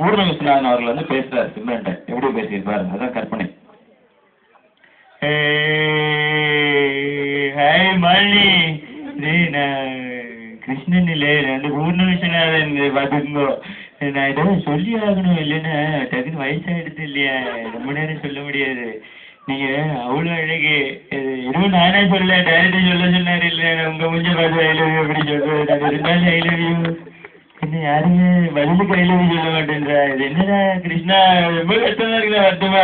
பூர்ண விஸ்வநாதன் அவர்கள் வந்து பேசுறாரு சிம்ரன்ட்ட. எப்படி பேசியிருப்பாரு அதான் கற்பனை. ஹாய் மாலினி, நான் கிருஷ்ணன் இல்லை, நான் பூர்ண விஸ்வநாதன் பார்த்துக்கோ. நான் ஏதோ சொல்லி ஆகணும், இல்லைன்னா டக்குன்னு வயசாகிடுது இல்லையா, ரொம்ப நேரம் சொல்ல முடியாது. நீங்க அவ்வளோ அழகு, எதுவும் நானே சொல்ல, டைரக்டர் சொல்ல சொன்னாரு. இல்லை உங்க முடிஞ்ச பார்த்து ஐ லவ் யூ அப்படி சொல்றேன். நாங்கள் இருந்தாலும் ஐ லவ் யூ, என்ன யாருங்க பதிலுக்கு ஐ லவ் யூ சொல்ல மாட்டேன்றா. இது என்னடா கிருஷ்ணா, ரொம்ப கஷ்டமா இருக்குதா, வருத்தமா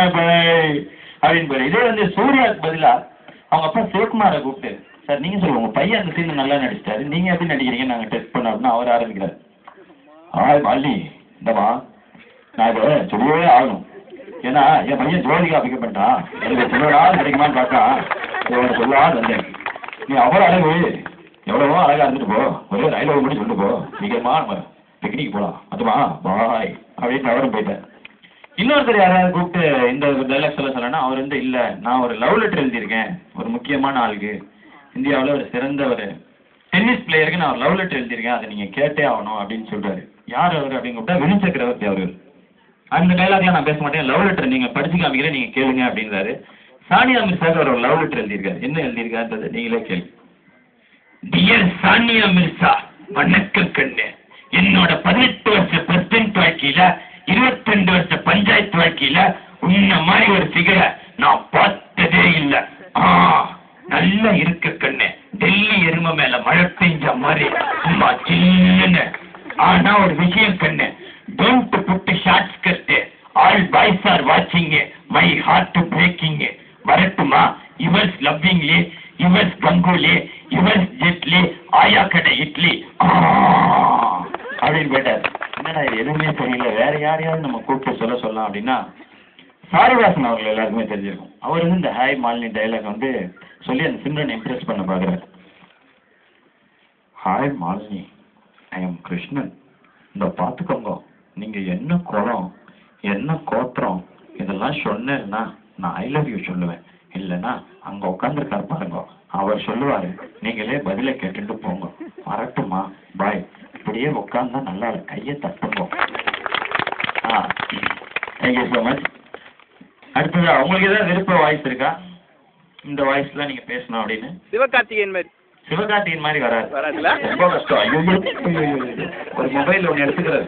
அப்படின்னு போல. இதே வந்து சூர்யாவுக்கு பதிலா அவங்க அப்பா சிவகுமாரை கூப்பிட்டு, சார் நீங்க சொல்லுங்க, உங்க பையன் அந்த சீன் நல்லா நடிச்சிட்டாரு, நீங்க எப்படி நடிக்கிறீங்க நாங்கள் டெஸ்ட் பண்ணோம் அப்படின்னு அவர் ஆரம்பிக்கிறார். மாலினி, இந்தமா நான் இதை சொல்லவே ஆகணும். ஏன்னா என் பையன் ஜோதிகா பிக்கப் பண்ணிட்டான், எனக்கு சொல்லடா கிடைக்குமான்னு பார்த்தா இவனை சொல்லலாம் வந்தேன். நீ அவ்வளோ அழகு, எவ்வளவோ அழகா இருந்துட்டு போ, ஒரே ரயில்வே மட்டும் சொல்லிட்டு போ, சீக்கிரமா நம்ம பிக்னிக் போகலாம், அதுமா பாய் அப்படின்னு அவரும் போயிட்டேன். இன்னொருத்தர் யாராவது கூப்பிட்டு இந்த டைலாக் சொல்ல சொல்லனா அவர் வந்து இல்லை, நான் ஒரு லவ் லெட்டர் எழுதியிருக்கேன் ஒரு முக்கியமான ஆளுக்கு, இந்தியாவில் ஒரு சிறந்த ஒரு டென்னிஸ் பிளேயருக்கு நான் ஒரு லவ் லெட்டர் எழுதியிருக்கேன், அதை நீங்கள் கேட்டே ஆகணும் அப்படின்னு சொல்கிறாரு. யார் அவர் அப்படின்னு கூப்பிட்டா வினு சக்கரவர்த்தி அவர்கள். அந்த டைலாக்லாம் நான் பேச மாட்டேன், லவ் லெட்டர் நீங்கள் படிச்சு காமிக்கிறேன், நீங்கள் கேளுங்க அப்படின்றாரு. சானியா மிர்சாவுக்கு அவர் ஒரு லவ் லெட்டர் எழுதியிருக்காரு. என்ன எழுதியிருக்காருன்றது நீங்களே கேள்வி. டியர் சானியா மிர்சா, வணக்கம் கண்ணு. என்னோட 18 வருஷ பிரசிடென்ட் வாழ்க்கையில 22 வருஷ பஞ்சாயத்து வாழ்க்கையில உன்ன மாதிரி ஒரு ஃபிகரை நான் பார்த்ததே இல்லை. நல்லா இருக்க கண்ணு, டெல்லி எருமை மேல மழை பெஞ்ச மாதிரி சும்மா சில்லுன்னு. ஆனா ஒரு விஷயம் கண்ணு, don't put short skirt, all boys are வாட்சிங், மை ஹார்ட் பிரேக்கிங். வரட்டுமா? Yours lovingly, yours Ganguly, yours Jaitley, ஆயா கடை இட்லி அப்படின்னு போயிட்டார். என்னடா இது எதுவுமே தெரியல, வேற யாரையாவது நம்ம கூப்பிட்டு சொல்ல சொல்லலாம் அப்படின்னா சாரிவாசன் அவர்கள் எல்லாருக்குமே தெரிஞ்சிருக்கும். அவர் வந்து இந்த ஹாய் மாலினி டைலாக் வந்து சொல்லி அந்த சிம்ரன் இம்ப்ரெஸ் பண்ண பார்க்குறாரு. Hi Malini, I am Krishnan. இந்த பார்த்துக்கோங்க, நீங்கள் என்ன குலம் என்ன கோத்திரம் இதெல்லாம் சொன்னேன்னா நான் ஐ லவ் யூ சொல்லுவேன், இல்லைன்னா அங்கே உட்காந்துருக்காரு பாருங்க அவர் சொல்லுவார், நீங்களே பதிலை கேட்டுட்டு போங்க. வரட்டுமா? பாய். இப்படியே உட்காந்தா நல்லா இருக்கு, கையை தட்டுங்க. Thank you so much. அடுத்தது உங்களுக்கு ஏதாவது விருப்ப வாய்ஸ் இருக்கா, இந்த வாய்ஸ்ல நீங்க பேசணும் அப்படின்னு? சிவகார்த்திகேயன் மாதிரி. சிவகார்த்திகேயன் மாதிரி வராது, ரொம்ப கஷ்டம். ஐயோ ஒரு மொபைல் ஒன்று எடுத்துக்கிறது.